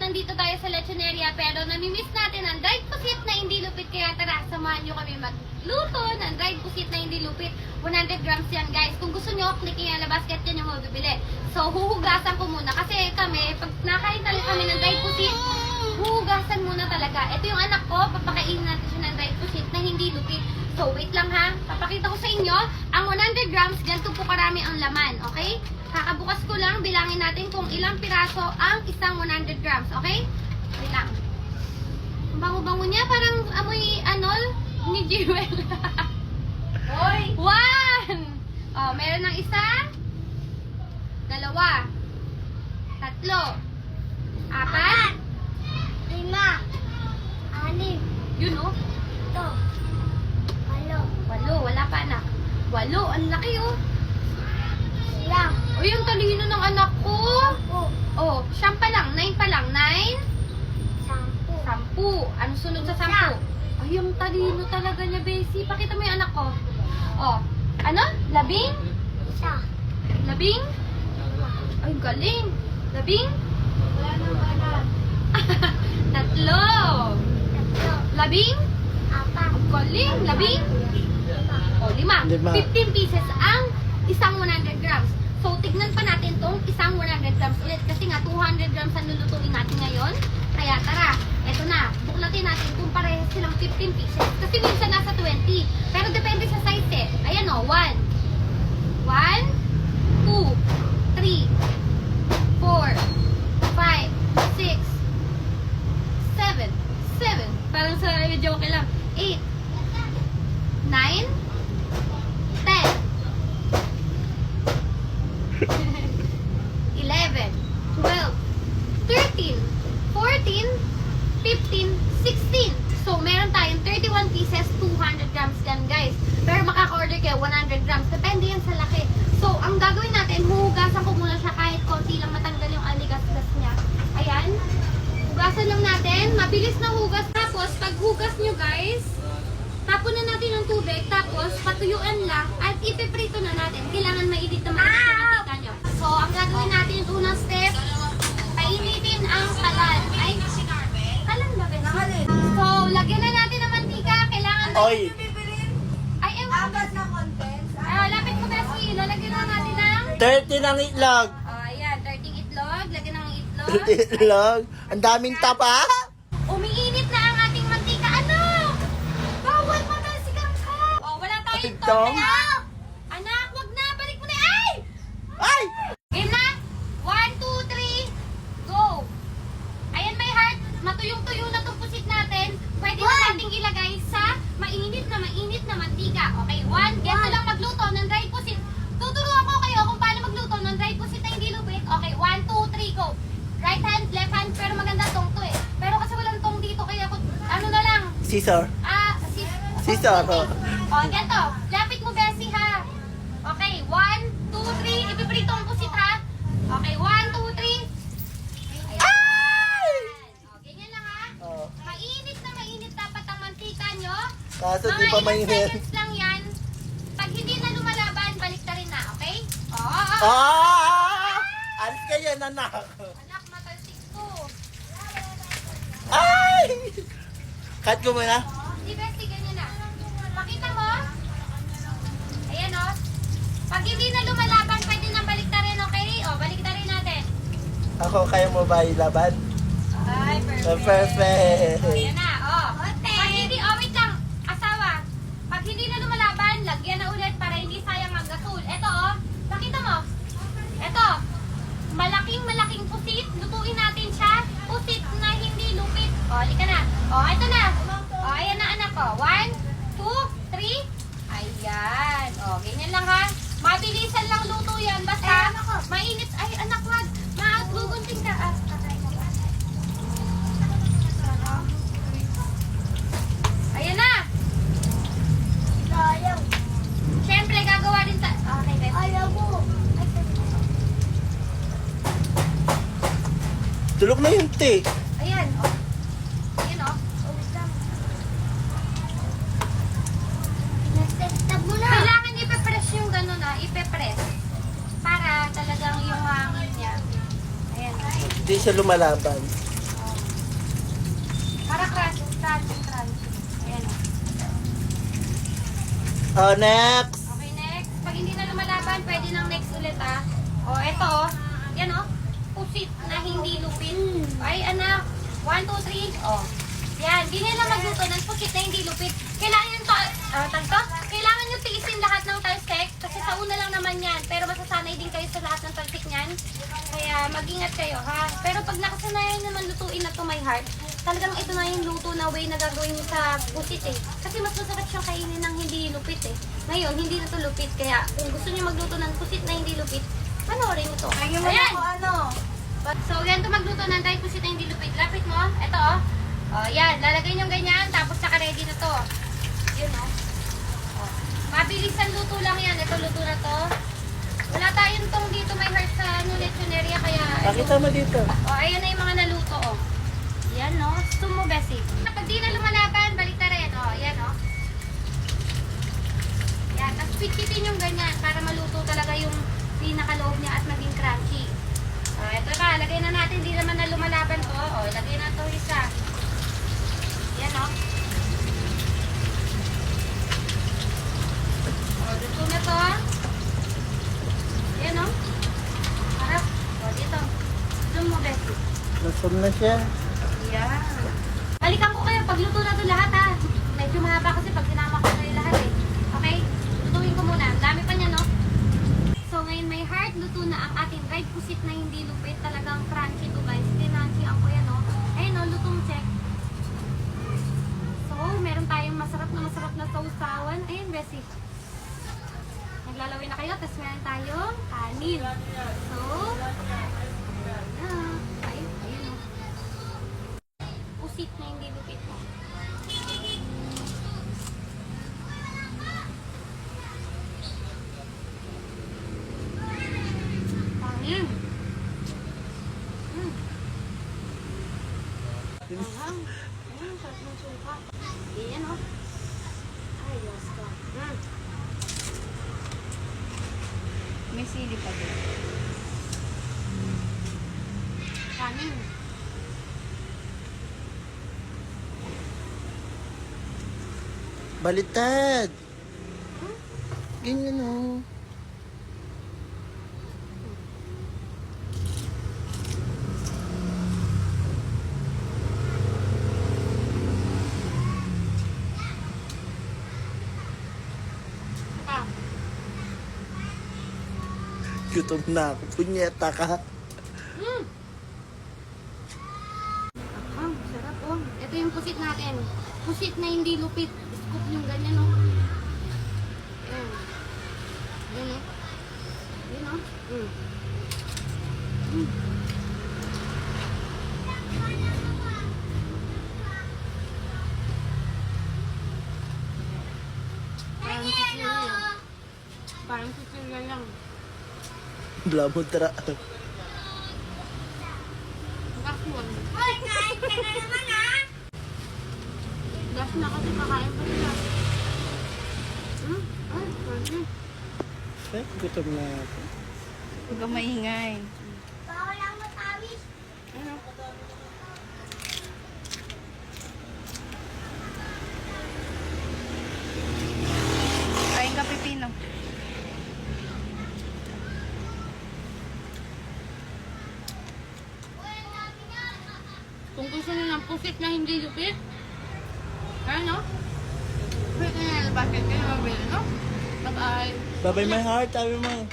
nandito tayo sa Lechoneria, pero namimiss natin ang dried pusit na hindi lupit. Kaya tara, samahan nyo kami magluto ng dried pusit na hindi lupit. 100 grams yan guys. Kung gusto nyo, click nyo na basket yan yung mabibili. So, huhugasan ko muna. Kasi kami, pag nakain talaga kami ng dried pusit, huhugasan muna talaga. Ito yung anak ko, papakainin natin siya ng dried pusit na hindi lupit. So, wait lang ha. Papakita ko sa inyo, ang 100 grams, ganito po karami ang laman, okay? Kakabukas ko lang, bilangin natin kung ilang piraso ang isang 100 grams, okay? Wait lang. Ang bango-bango niya, parang amoy anol ni Jewel. Hoy! 1! Oh, meron ng isa. 2. 3. 4. 5. 6. 7. Yun oh. 8. Wala pa anak. 8. Ang laki oh. O yung talino ng anak ko. Oh, 10 pa lang. 9 pa lang. 9. 10. Ano sunod sa 10? Ay, yung talino talaga niya, Bessie. Pakita mo yung anak ko. Oh, ano? 10? 10? Ay, galing. 10? Wala nang banan. 3. 10? Galing. 10? Oh, 5. 15 pieces ang isang 100 grams. So, tignan pa natin tong isang 100 grams ulit. Kasi nga, 200 grams ang lulutuin natin ngayon. Kaya, tara. Eto na. Buklatin natin kung parehas silang 15 pieces. Kasi minsan nasa 20. Pero depende sa size eh. Ayan o. 1, 2, 3, 4, 5, 6, 7. Parang sa video okay lang. 8, 9, 10. 11, 12, 13, 14, 15, 16. So, meron tayong 31 pieces, 200 grams yan, guys. Pero makaka-order kayo 100 grams. Depende yan sa laki. So, ang gagawin natin, huhugasan ko muna siya kahit konti lang matanggal yung aligas-gas niya. Ayan. Hugasan lang natin. Mabilis na hugas. Tapos, pag hugas nyo, guys, tapon na natin yung tubig. Tapos, patuyuan lang at ipiprito na natin. Kailangan mainit na mainit yung mantika nyo. So, ang gagawin natin yung unang step, painitin ang kalan. Ay, kalan ba ba? So, lagyan na natin ng mantika. Kailangan na... Oy! Ay, ewan. Agas na contents. Ay, lapit mo ba si lalagyan na natin ng... 30 ng itlog! Oh, ayan. 30 itlog. Lagyan ng itlog. 30 itlog! Ang daming tapa! Umiinit na ang ating mantika. Ano? Bawal matalsikan ka. Oh, wala tayong Ito? toge. Anak, wag na. Balik mo na. Ay! Ay! Game na. 1, 2, 3. Go. Ayan, may heart. Matuyong-tuyo na itong pusit natin. Pwede na nating ilagay sa mainit na mantika. Okay, 1. Get na lang magluto ng dried pusit. Tuturuan ko kayo kung paano magluto ng dried pusit na hindi lupit. Okay, 1, 2, 3, go. Right hand, left hand, pero maganda tong to eh. Pero kasi walang tong dito, kaya ano na lang. Scissor. Scissor. Oh, ganito. Lapit mo, Bessie, ha? Okay, 1, 2, 3. Ipiprito ang pusit, ha? Okay, 1, 2, 3. Ay! Oh, ganyan lang, ha? Oh. Mainit dapat ang mantika nyo. Kaso Mga di pa ilang mainit. seconds lang yan. Pag hindi na lumalaban, balik na rin na, okay? Oo. Ah! Alis kayo, anak! Anak, matalsik ko. Ay! Cut ko muna. Di Bessie, ganyan na. Pakita mo. Ayan, o. Pag hindi na lumalaban, pwede na balik na rin, okay? O, balik na rin natin. Ako, kaya mo ba ilaban? Ay, Perfect! Ayan na, oh. Pag hindi, wait lang, asawa. Pag hindi na lumalaban, lagyan na ulit para hindi sayang ang gasol. Ito, oh, nakita mo? Ito, malaking pusit. Lutuin natin siya. Pusit na hindi lupit. Oh, halika na. Oh, ito na. Oh, ayan na anak ko. 1, 2, 3. Ayan. Oh, ganyan lang ha. Mabilisan lang luto yan. Basta, mainit. Ay, anak, wag. Magugunting ka. Ayan na. Siyempre, gagawa din ta... Okay, babe. Tulog na yung tea. Ayan, oh. Ayan, oh. Kailangan ipe-press yung gano'n, ipe-press. Para talagang yung hangin niya. Ayan. Hindi siya lumalaban. Oh, next. Okay, next. Pag hindi na lumalaban, pwede nang next ulit ah. O, eto oh. Yan oh. Pusit na hindi lupit. Ay, anak. 1, 2, 3. Oh. Yan. Di nila magluto ng pusit na hindi lupit. Kailangan yung kailangan nyo tiisin lahat ng talsik. Kasi sa una lang naman yan. Pero masasanay din kayo sa lahat ng talsik niyan. Kaya mag-ingat kayo ha. Pero pag nakasanayan naman lutuin na to my heart, talagang ito na yung luto na way na gagawin nyo sa pusit eh. Kasi mas masarap siyang kainin ng hindi lupit eh. Ngayon, hindi na to lupit. Kaya kung gusto nyo magluto ng pusit na hindi lupit, panoorin nyo to. Ayan! So, yan to magluto ng dahil pusit na hindi lupit. Lapit mo. Ito oh. Oh, yan. Lalagay nyo ganyan. Tapos saka ready na to. Yun oh. Oh. Mabilis ang luto lang yan. Ito luto na to. Wala tayong tong dito may heart sa lechon area. Kaya Pakita mo dito. oh, ayan na yung mga naluto oh. Yan no. Sumo besi. Kapag di na lumalaban, balik na rin. Oh, yan oh. Yan. Tapos pitpitin yung ganyan para maluto talaga yung pinakaloob niya at maging crunchy. Oh, ito pa. Lagay na natin. Di naman na lumalaban to. Oh, lagay na to isa. Yan oh. Oh, luto na to. Yan oh. Harap. Oh, dito. Zoom mo, Bessie. Lusog na siya. Yan. Balikan ko kayo pag luto na to lahat ha. Medyo mahaba kasi pag sinama ko kayo lahat eh. Okay? Lutuin ko muna. Ang dami pa niya no? So ngayon may heart. Luto na ang ating dried pusit na hindi lupit. Talagang crunchy to guys. Crunchy ang kuya no? Ayun no, lutong check. So meron tayong masarap na sausawan. Ayun Bessie. Naglalawin na kayo. Tapos meron tayong kanin. So, ayun o. Pusit na hindi lupit mo. Kanin. Anghang. Sarap ng suka. Ayan o. Ay, Diyos ko. May sili pa din. Kanin. Balitad. Ganyan oh. Ah. Gutom na ako. Punyeta ka. Sarap oh. Ito yung pusit natin. Pusit na hindi lupit. Scoop yung ganyan oh. Ayan. Ayan oh. Ayan oh. Parang sisila lang. Parang sisila lang. Blamod tara. Gas mo. Hoy, kain ka na naman ha! Gas na kasi kakain pa sila. Ay, pwede. Eh, gutom na ako. Huwag kang maingay. Bawal ang matawis. Ano? Kain ka, Pipino. Kung gusto nyo ng pusit na hindi lupit, ano? Pwede na yung basket kayo mabili, no? Bye-bye. Babay my heart, sabi mo.